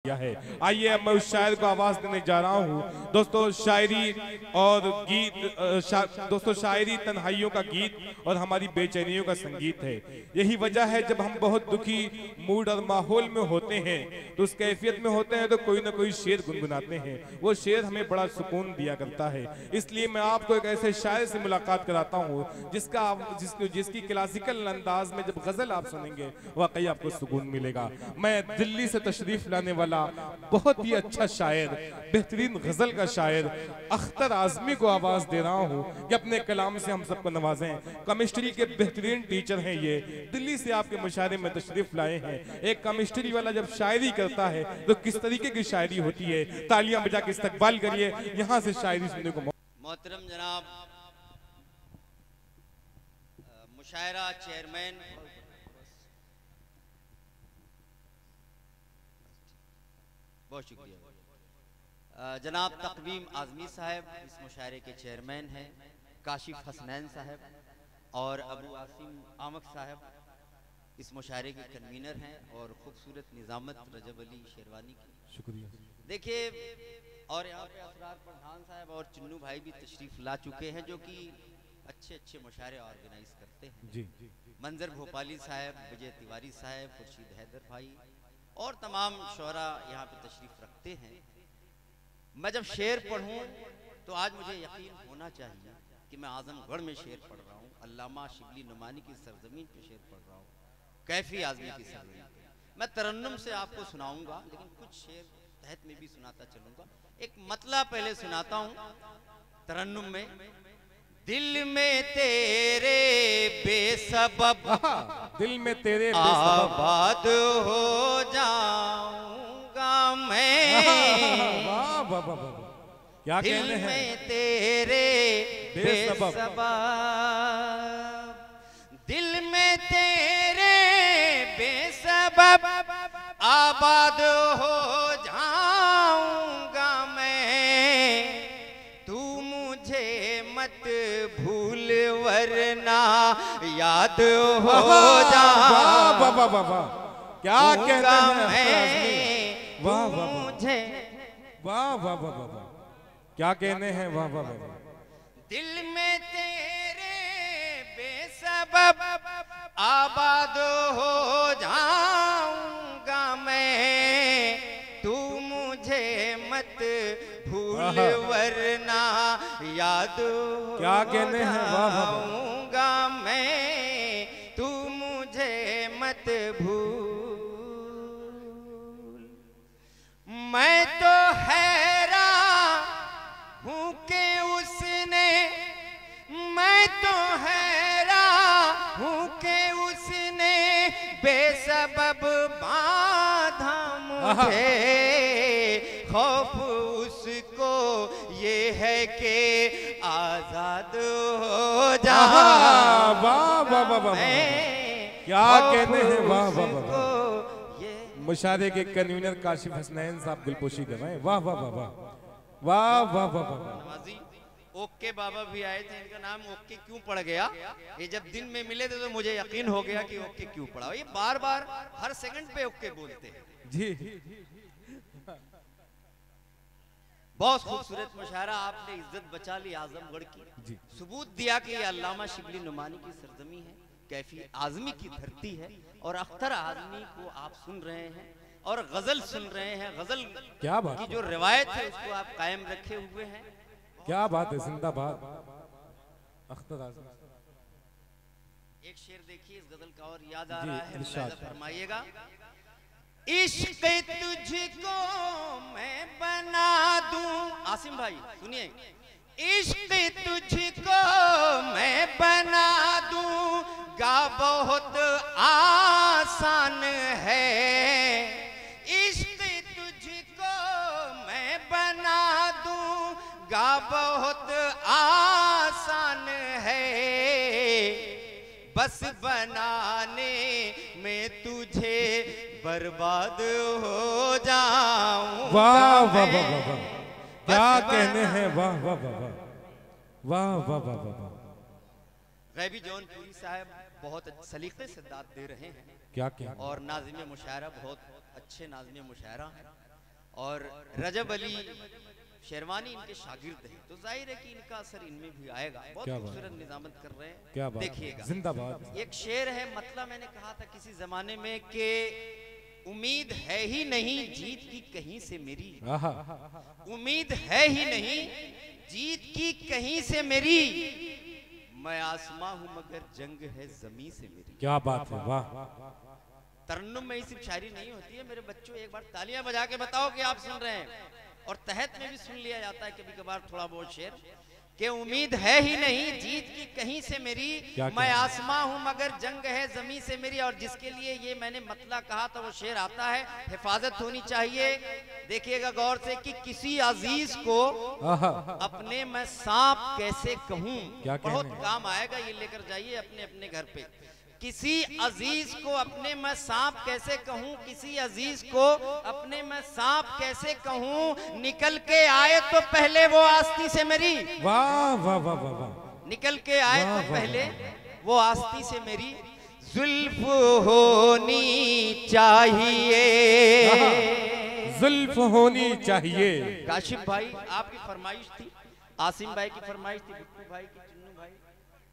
है। आइए अब मैं उस शायर को आवाज देने जा रहा हूँ। दोस्तों शायरी और गीत दोस्तों शायरी तन्हाइयों का गीत और हमारी बेचैनियों का संगीत है। यही वजह है जब हम बहुत दुखी मूड और माहौल में होते हैं तो उस कैफियत में होते हैं तो कोई ना कोई शेर गुनगुनाते हैं। वो शेर हमें बड़ा सुकून दिया करता है। इसलिए मैं आपको एक ऐसे शायर से मुलाकात कराता हूँ जिसकी क्लासिकल अंदाज में जब गजल आप सुनेंगे वाकई आपको सुकून मिलेगा। मैं दिल्ली से तशरीफ लाने वाला बहुत ही अच्छा शायर, बेहतरीन गजल का शायर अख्तर आजमी को आवाज दे रहा हूं कि अपने कलाम से हम सबको नवाजें। केमिस्ट्री के बेहतरीन टीचर हैं ये, दिल्ली से आपके मुशायरे में तशरीफ लाए हैं। एक केमिस्ट्री वाला जब शायरी करता है तो किस तरीके की शायरी होती है, तालियां बजा के इस्तकबाल करिए। यहां से शायरी सुनने को मोहतरम जनाब मुशायरा चेयरमैन बहुत शुक्रिया। जनाब तकवीम आजमी साहब इस मुशायरे के चेयरमैन हैं, काशिफ हसनैन साहब और अबू आसिम आमक साहब इस मुशायरे के कन्वीनर हैं और खूबसूरत निजामत रजब अली शेरवानी की शुक्रिया। देखिए और यहाँ पे असरार प्रधान साहब और चुन्नू भाई भी तशरीफ ला चुके हैं जो कि अच्छे अच्छे मुशायरे ऑर्गेनाइज करते हैं। जी। मंजर भोपाली साहब, विजय तिवारी साहब, खुर्शीद हैदर भाई और तमाम शोरा यहाँ पे तशरीफ रखते हैं। मैं जब शेर पढ़ूं तो आज मुझे यकीन होना चाहिए कि मैं आजमगढ़ में शेर पढ़ रहा हूँ, अल्लामा शिबली नुमानी की सरजमीन पे शेर पढ़ रहा हूँ, कैफी आजमी की सरजमीन पे। मैं तरन्नुम से आपको सुनाऊंगा लेकिन कुछ शेर तहत में भी सुनाता चलूंगा। एक मतला पहले सुनाता हूँ तरन्नुम में। दिल में तेरे बेसबब दिल में तेरे आबाद हो जाऊंगा मैं। वाह वाह वाह वाह, क्या कहने हैं। दिल में तेरे बेसबब, दिल में तेरे बेसबब आबाद हो जाऊंगा मैं। तू मुझे मत भूल वरना याद हो जा। वाह वाह वाह वाह, क्या कहते हैं। वाह वाह मुझे वाह वाह वाह वाह, क्या कहने हैं। वाह वाह वाह। दिल में तेरे बेसबब आबाद हो जाऊंगा मैं। तू मुझे मत भूल वरना याद क्या कहने हैं। वाह वाह जाऊंगा मैं। तू मुझे मत भूल। मैं तो हैरान हूँ कि उसने, मैं तो हैरान हूँ कि उसने बेसबब बांधा मुझे। खौफ उसको ये है कि आजाद हो जा। वाह वाह वाह वाह, क्या कहने हैं। वाह वाह वाह। मुशायरे के कन्वीनर काशिफ हसनैन साहब गुलपोशी कर रहे हैं। वाह वाह वाह वाह वाह वाह वाह वाह। ओके बाबा भी आए थे, इनका नाम ओके क्यों पड़ गया, ये जब दिन में मिले थे तो मुझे यकीन हो गया कि ओके क्यों पड़ा। ये बार बार हर सेकंड पे ओके बोलते हैं जी। बहुत खूबसूरत मुशायरा, आपने इज्जत बचा ली आजमगढ़ की, सबूत दिया कि ये अल्लामा शिबली नुमानी की सरजमी है, कैफी आजमी की धरती है। और अख्तर आजमी को आप सुन रहे हैं और गजल सुन रहे हैं। गजल क्या बात की जो रिवायत है उसको आप कायम रखे हुए हैं। क्या बात है, जिंदाबाद अख्तर आजमी। एक शेर देखिए इस गजल का और याद आ रहा है, मुलाहिजा फरमाइएगा। इश्क तुझको मैं बना दूं, आसिम भाई सुनिए। इश्क तुझको मैं बना दूंगा बहुत आसान है। इश्क तुझको मैं बना दूंगा बहुत आसान है। बस बनाने में तुझे बर्बाद हो जाऊं। वाह वाह वाह वाह, क्या कहने हैं। वाह वाह वाह वाह वाह वाह वाह वाह। गैबी जौनपुरी साहब बहुत सलीके से दाद दे रहे हैं। क्या क्या। और नाज़िम मुशायरा बहुत अच्छे नाज़िम मुशायरा हैं। और रजब अली शेरवानी इनके शागिर्द हैं, तो जाहिर है कि इनका असर इनमें भी आएगा। बहुत खूबसूरत निजामत कर रहे हैं, क्या बात, देखिएगा। जिंदाबाद। एक शेर है, मतलब मैंने कहा था किसी जमाने में कि उम्मीद है ही नहीं जीत की कहीं से मेरी, उम्मीद है ही नहीं जीत की कहीं से मेरी, मैं आसमां हूं मगर जंग है जमी से मेरी। क्या बात है, वाह। तरन्नुम में ही सिर्फ शायरी नहीं होती है मेरे बच्चों, एक बार तालियां बजा के बताओ कि आप सुन रहे हैं। और तहत में भी सुन लिया जाता है कभी कभार थोड़ा बहुत शेर, कि उम्मीद है ही नहीं जीत की कहीं से मेरी, मैं आसमां हूं मगर जंग है जमी से मेरी। और जिसके लिए ये मैंने मतला कहा था वो शेर आता है, हिफाजत होनी चाहिए। देखिएगा गौर से कि किसी अजीज को अपने मैं सांप कैसे कहूं, बहुत काम आएगा, ये लेकर जाइए अपने अपने घर पे। किसी अजीज को अपने मैं सांप कैसे कहूं, किसी अजीज को अपने मैं सांप कैसे कहूं, निकल के आए तो पहले वो आस्ती से मेरी, वाह वाह वाह वाह वाह, निकल के आए तो पहले वो आस्ती से मेरी, जुल्फ होनी चाहिए, जुल्फ होनी चाहिए। काशिफ भाई आपकी फरमाइश थी, आसिम भाई की फरमाइश थी, बिट्टू भाई की, चुन्नू भाई,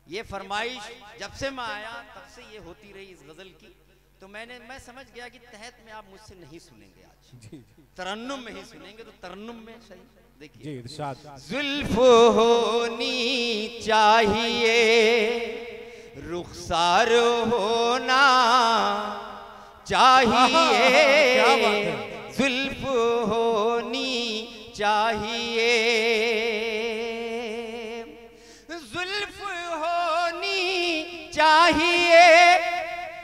ये फरमाइश जब से मैं आया तब से ये होती रही इस गजल की। तो मैं समझ गया कि तहत में आप मुझसे नहीं सुनेंगे आज, तरन्नुम में ही सुनेंगे, तो तरन्नुम में सही। देखिए जुल्फ होनी चाहिए, रुखसार होना चाहिए, जुल्फ होनी चाहिए, जुल्फ होनी चाहिए,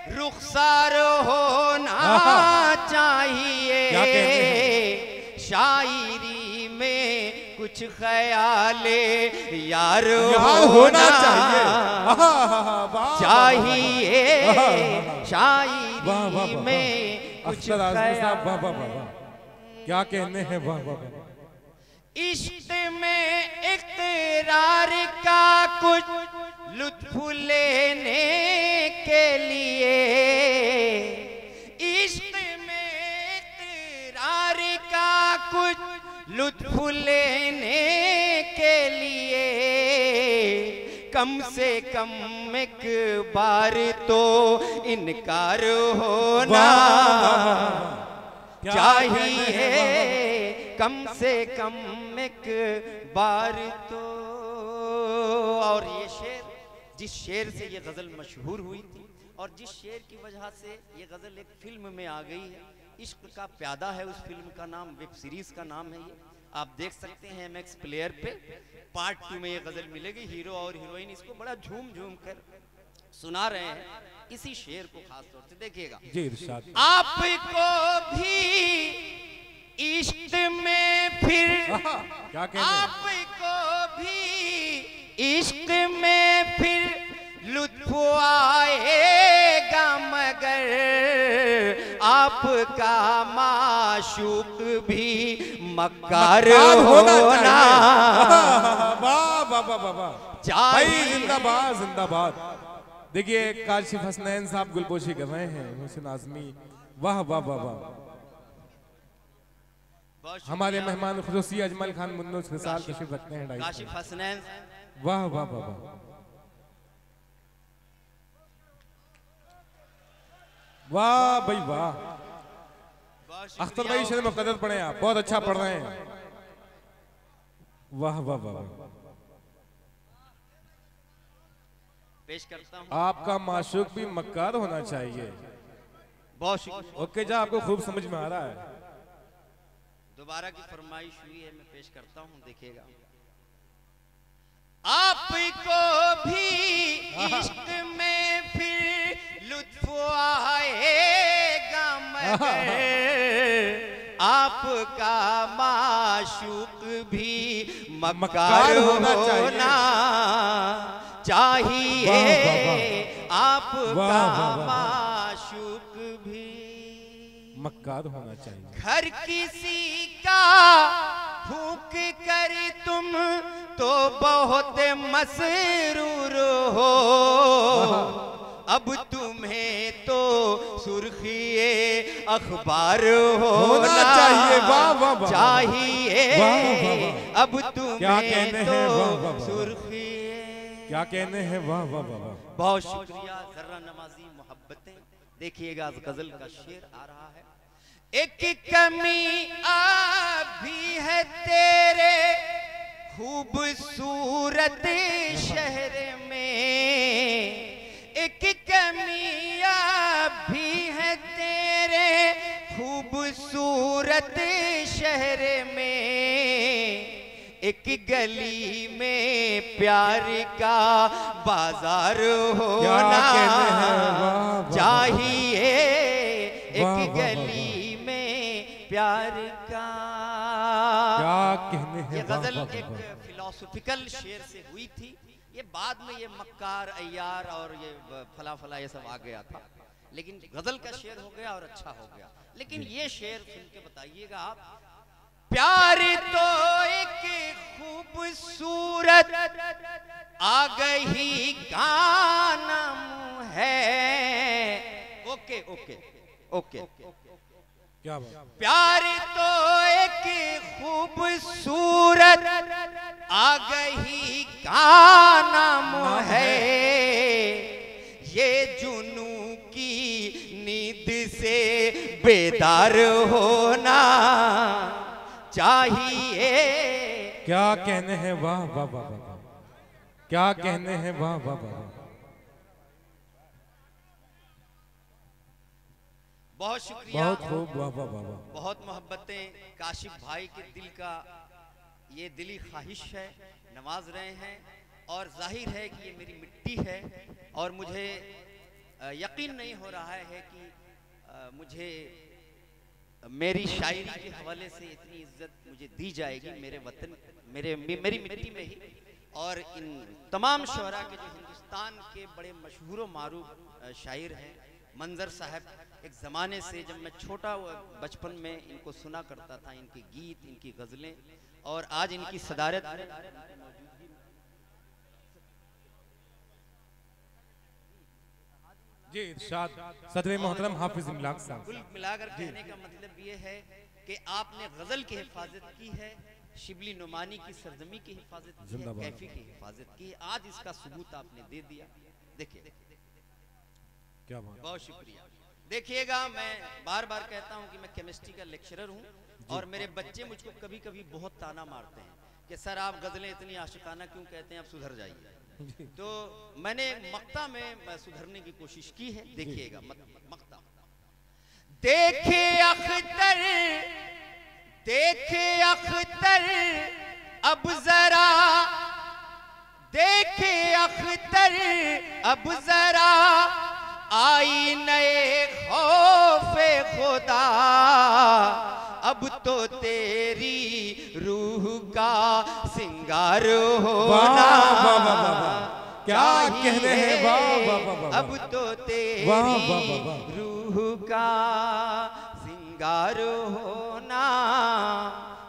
रुखसार होना चाहिए, शायरी में कुछ ख्याले यार होना चाहिए, शायरी में कुछ क्या कहने हैं, वाह वाह। इश्क में इक़रार का कुछ लुत्फ लेने के लिए, इश्क में इक़रार का कुछ लुत्फ लेने के लिए, कम से कम एक बार तो इनकार होना चाहिए, कम से कम एक बार तो। और ये शेर, जिस शेर से ये गजल मशहूर हुई थी और जिस शेर की वजह से ये गजल एक फिल्म में आ गई है, इश्क का प्यादा है उस फिल्म का नाम, वेब सीरीज का नाम है ये, आप देख सकते हैं MX प्लेयर पे। पार्ट 2 में ये गजल मिलेगी, हीरो और हीरोइन इसको बड़ा झूम झूम कर सुना रहे हैं, इसी शेर को खास तौर से देखिएगा। आपको भी इश्क में फिर, आपको भी इश्क में फिर लुत्फ आएगा, मगर आपका माशूक भी मक्कार होना चाहिए। जिंदाबाद जिंदाबाद। देखिए काशिफ हसनैन साहब गुलपोशी कर रहे हैं, हुसैन आजमी, वाह वाह वाह वाह। हमारे मेहमान खुसूसी अजमल खान मुन्नू के साथ तशरीफ रखते हैं काशिफ हसनैन, वाह वाह वाह वाह वाह भाई वाह। अख्तर भाई शेर मुक़द्दर पढ़े आप, बहुत अच्छा पढ़ रहे हैं, वाह वाह वाह। पेश करता हूं, आपका माशूक भी मक्कार होना चाहिए। बहुत शुक्रिया। ओके जा, आपको खूब समझ में आ रहा है। दोबारा की फरमाइश हुई है, मैं पेश करता हूं, देखिएगा। आपको भी इश्क में फिर लुत्फ आएगा, मगर आपका माशूक भी मक्कार होना चाहिए, आपका माशूक भी मक्कार होना चाहिए। घर किसी का फूंक कर तुम तो बहुत मसरूर हो, अब तुम्हें तो सुर्खिए अखबार होना चाहिए, वाह वाह वाह, चाहिए वाह, वाह, वाह। अब तुम्हें क्या कहने तो हैं, वाह, वाह, वाह। सुर्खी। क्या कहने हैं, वाह वाह वाह वाह। बहुत शुक्रिया जर्रा नवाजी मोहब्बतें। देखिएगा गजल का शेर आ रहा है। एक कमी अभी है तेरे खूबसूरत शहर में, एक कमी अभी है तेरे खूबसूरत शहर में, एक गली में प्यार का बाजार होना चाहिए, एक गली में प्यार का। क्या कहने हैं, ये वाह, गजल वाह, एक वाह। फिलोसफिकल शेर से हुई थी। ये बाद में ये मक्कार अय्यार और ये फला फला ये सब आ गया था, लेकिन गजल का शेर हो गया और अच्छा हो गया। लेकिन ये शेर सुन के बताइएगा आप। प्यार तो एक खूबसूरत आ गई का नाम है। Okay okay okay. क्या बात। प्यार तो एक खूबसूरत आ गई का नाम है, ये जुनू की नींद से बेदार होना चाहिए। क्या कहने हैं, वाह वाह वाह वाह। क्या कहने हैं, वाह वाह वाह। बहुत शुक्रिया, बहुत खूब, वाह वाह वाह वाह। बहुत मोहब्बतें। काशिफ भाई के दिल का ये दिली ख्वाहिश है, नवाज रहे हैं। और जाहिर है कि ये मेरी मिट्टी है और मुझे यकीन नहीं हो रहा है कि मुझे मेरी शायरी के हवाले से इतनी इज्जत मुझे दी जाएगी मेरे वतन, मेरी मिट्टी में ही। और इन तमाम शुअरा के जो हिंदुस्तान के बड़े मशहूर मारूफ शायर हैं, मंजर साहब, एक ज़माने से जब मैं छोटा बचपन में इनको सुना करता था, इनके गीत, इनकी गज़लें, और आज इनकी सदारत जी इरशाद सदर मोहतरम हाफिज इमलाक साहब। कुल मिलाकर कहने का मतलब ये है कि आपने गज़ल की हिफाजत की है, शिबली नुमानी की सरजमी की हिफाजत की है, कैफी की हिफाजत की है। आज इसका सबूत आपने दे दिया। देखिए क्या बात। बहुत शुक्रिया। देखिएगा, मैं बार बार कहता हूं कि मैं केमिस्ट्री का लेक्चरर हूं और मेरे बच्चे मुझको कभी कभी बहुत ताना मारते हैं कि सर आप गज़लें इतनी आशिकाना क्यों कहते हैं, आप सुधर जाइए। तो मैंने मक्ता में सुधरने की कोशिश की है। देखिएगा मक्ता। देखे अख्तर, देखे अख्तर अब जरा, देखे अख्तर अब जरा आई नए खौफे खुदा, अब तो तेरी रूह का सिंगार होना क्या कहने हैं, वाह वाह वाह। अब तो तेरी रूह का सिंगार होना।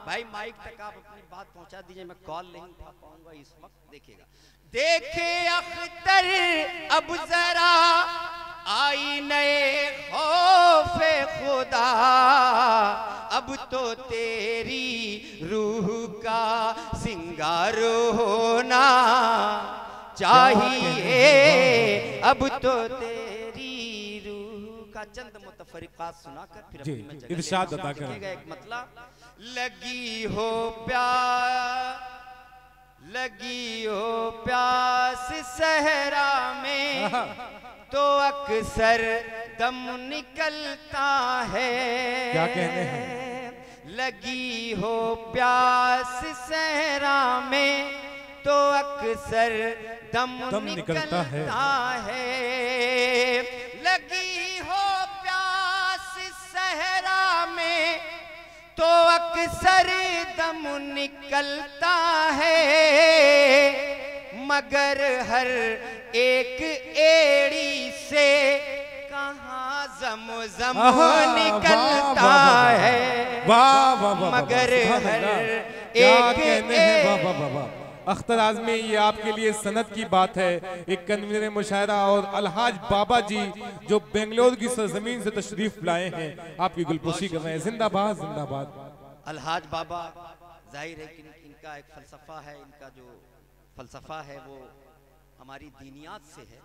भाई माइक तक आप अपनी बात पहुंचा दीजिए, मैं कॉल नहीं उठा पाऊंगा इस वक्त। देखिएगा, देखे अख्तर अब जरा आई नए खौफे खुदा, अब तो तेरी रूह का सिंगार होना चाहिए, अब तो तेरी रूह का। चंद मुतफरिकात सुनाकर फिर अपनी मैं जगह इरशाद अता करें। एक मतलब, लगी हो प्यास, लगी हो प्यास सहरा में तो अक्सर दम निकलता है। क्या कहने हैं। लगी हो प्यास सहरा में तो अक्सर दम निकलता है। लगी हो प्यास सहरा में तो अक्सर दम निकलता है, मगर हर एक एड़ी से कहाँ ज़म निकलता है। मगर हर एक एड़ी। अख्तर आज़मी, ये आपके लिए सनत की बात है। एक कन्वीनर मुशायरा और अलहाज बाबा जी जो बेंगलोर की सरजमीन से तशरीफ लाए हैं, आपकी गुलपोशी कर रहे हैं। जिंदाबाद जिंदाबाद। अलहाज बाबा, जाहिर है कि इनका एक फ़लसफ़ा है, इनका जो फ़लसफ़ा है वो हमारी दीनियात से है।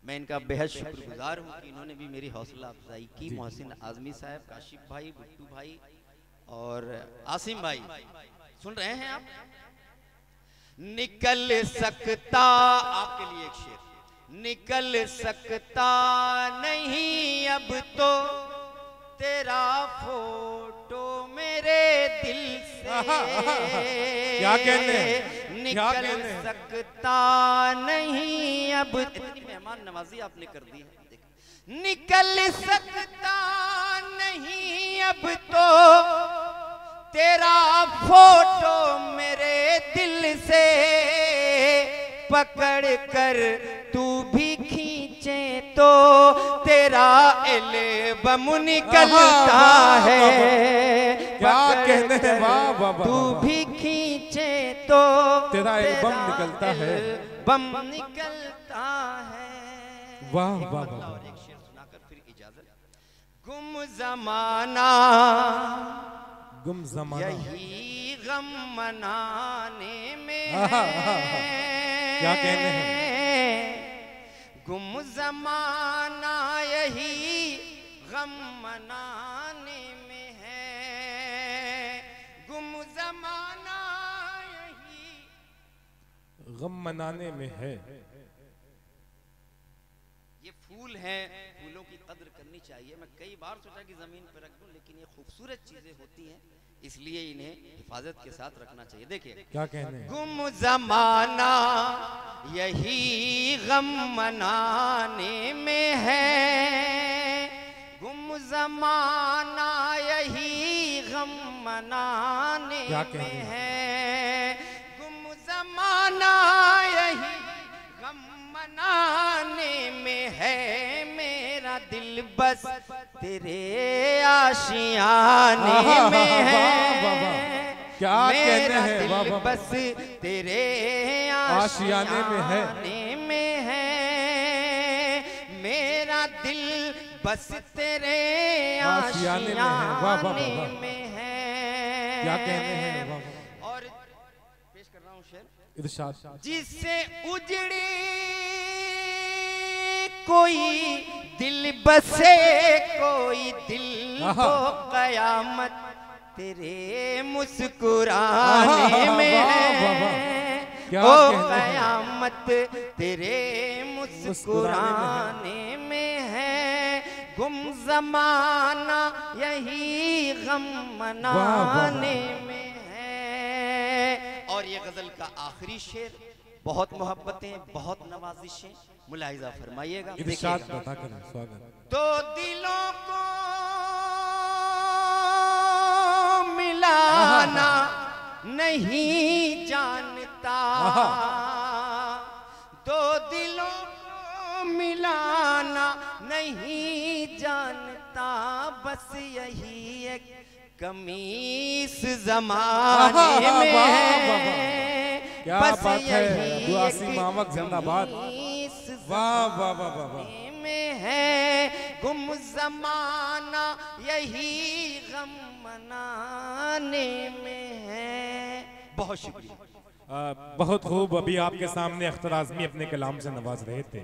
मैं इनका बेहद शुक्रगुजार हूँ कि इन्होंने भी मेरी हौसला अफजाई की। मोहसिन आज़मी साहब, काशिफ भाई, भुट्टू भाई और आसिम भाई, सुन रहे हैं आप? निकल सकता, आपके लिए एक शेर, निकल सकता नहीं अब तो तेरा फोटो मेरे दिल से। क्या कहते हैं, निकल सकता नहीं अब, इतनी मेहमान नवाजी आपने कर दी है। निकल सकता नहीं अब तो तेरा फोटो मेरे दिल से, पकड़ कर तू भी खींचे तो तेरा एल्बम निकलता है। क्या कहते हैं, वाह वाह वाह, तू भी खींचे तो तेरा एल्बम निकलता है, एल्बम निकलता है। वाह वाह वाह। और एक शेर सुनाकर फिर इजाजत। गुम ज़माना, गुम ज़माना, यही गम मनाने में क्या कहने हैं, गुम ज़माना यही गम मनाने में है। गुम ज़माना यही गम मनाने में है। ये फूल हैं, फूलों की कद्र करनी चाहिए। मैं कई बार सोचा कि ज़मीन पर रख दूं, लेकिन ये खूबसूरत चीज़ें होती हैं, इसलिए इन्हें हिफाजत के साथ रखना चाहिए। देखिए क्या कहने हैं, गुम ज़माना यही गम मनाने में है। गुम ज़माना यही गम मनाने में है। गुम ज़माना यही गम मनाने में है। मेरा दिल बस तेरे आशियाने में है। क्या कहते हैं, वाह वाह, बस तेरे आशियाने में है, मेरा दिल बस तेरे आशियाने में है। वाह वाह वाह, में है। क्या कहते हैं, वाह वाह। और पेश कर रहा हूँ शेर। इरशाद। जिससे उजड़ी कोई दिल बसे, कोई दिल को कयामत तेरे मुस्कुराने में है। ओ कयामत तेरे मुस्कुराने में है। गुम ज़माना यही गम मनाने में है। और ये गजल का आखिरी शेर, बहुत मोहब्बतें, बहुत नवाजिशें, मुलाहिजा फरमाइएगा। इरशाद बता करें, स्वागत। तो दिलों को मिलाना नहीं जानता, तो दिलों को मिलाना नहीं जानता, बस यही एक कमी इस ज़माने में है। क्या बस बात है, यही दुआसी मामक जिंदाबाद। वाह वाह वाह वाह, में है। गुम ज़माना यही गम मनाने में है। बहुत शुक्रिया। बहुत खूब। अभी आपके सामने अख्तर आज़मी अपने कलाम से नवाज रहे थे।